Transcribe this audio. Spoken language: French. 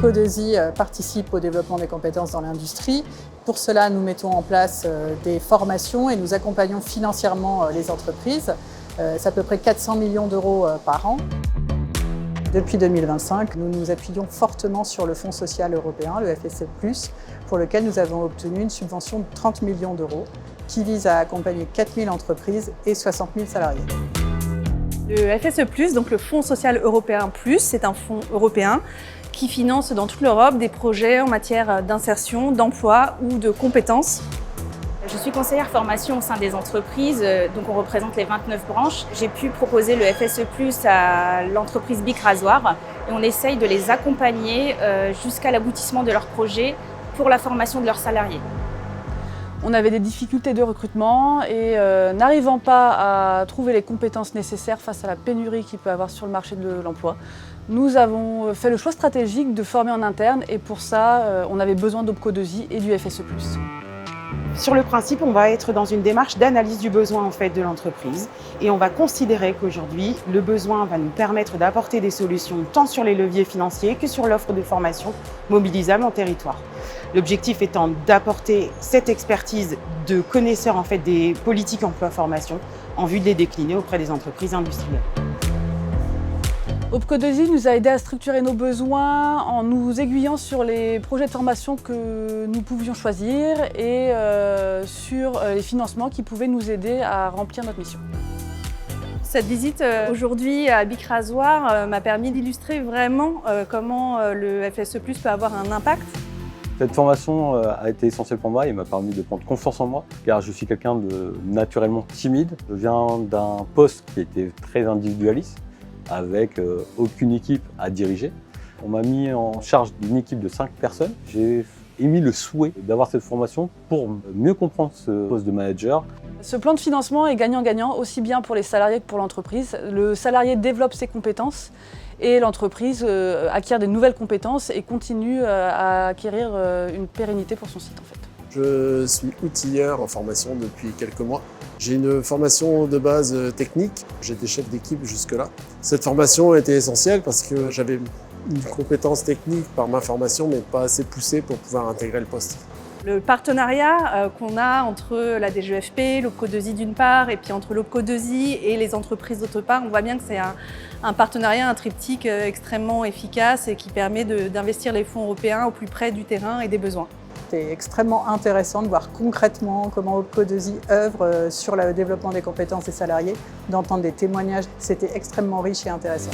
Opco2i participe au développement des compétences dans l'industrie. Pour cela, nous mettons en place des formations et nous accompagnons financièrement les entreprises. C'est à peu près 400 millions d'euros par an. Depuis 2025, nous nous appuyons fortement sur le Fonds social européen, le FSE+, pour lequel nous avons obtenu une subvention de 30 millions d'euros qui vise à accompagner 4000 entreprises et 60 000 salariés. Le FSE+, donc le Fonds social européen plus, c'est un fonds européen qui finance dans toute l'Europe des projets en matière d'insertion, d'emploi ou de compétences. Je suis conseillère formation au sein des entreprises, donc on représente les 29 branches. J'ai pu proposer le FSE+, à l'entreprise Bic Rasoir et on essaye de les accompagner jusqu'à l'aboutissement de leur projet pour la formation de leurs salariés. On avait des difficultés de recrutement et n'arrivant pas à trouver les compétences nécessaires face à la pénurie qu'il peut y avoir sur le marché de l'emploi, nous avons fait le choix stratégique de former en interne et pour ça, on avait besoin d'Opco2i et du FSE+. Sur le principe, on va être dans une démarche d'analyse du besoin de l'entreprise et on va considérer qu'aujourd'hui, le besoin va nous permettre d'apporter des solutions tant sur les leviers financiers que sur l'offre de formation mobilisable en territoire. L'objectif étant d'apporter cette expertise de connaisseurs des politiques emploi-formation en vue de les décliner auprès des entreprises industrielles. Opco2i nous a aidé à structurer nos besoins en nous aiguillant sur les projets de formation que nous pouvions choisir et sur les financements qui pouvaient nous aider à remplir notre mission. Cette visite aujourd'hui à Bic Rasoir m'a permis d'illustrer vraiment comment le FSE+ peut avoir un impact. Cette formation a été essentielle pour moi et m'a permis de prendre confiance en moi car je suis quelqu'un de naturellement timide. Je viens d'un poste qui était très individualiste avec aucune équipe à diriger. On m'a mis en charge d'une équipe de 5 personnes. J'ai émis le souhait d'avoir cette formation pour mieux comprendre ce poste de manager. Ce plan de financement est gagnant-gagnant aussi bien pour les salariés que pour l'entreprise. Le salarié développe ses compétences et l'entreprise acquiert des nouvelles compétences et continue à acquérir une pérennité pour son site en fait. Je suis outilleur en formation depuis quelques mois. J'ai une formation de base technique, j'étais chef d'équipe jusque-là. Cette formation était essentielle parce que j'avais une compétence technique par ma formation mais pas assez poussée pour pouvoir intégrer le poste. Le partenariat qu'on a entre la DGFP, l'Opco2i d'une part, et puis entre l'Opco2i et les entreprises d'autre part, on voit bien que c'est un partenariat, un triptyque extrêmement efficace et qui permet d'investir les fonds européens au plus près du terrain et des besoins. C'est extrêmement intéressant de voir concrètement comment Opco2i œuvre sur le développement des compétences des salariés, d'entendre des témoignages. C'était extrêmement riche et intéressant.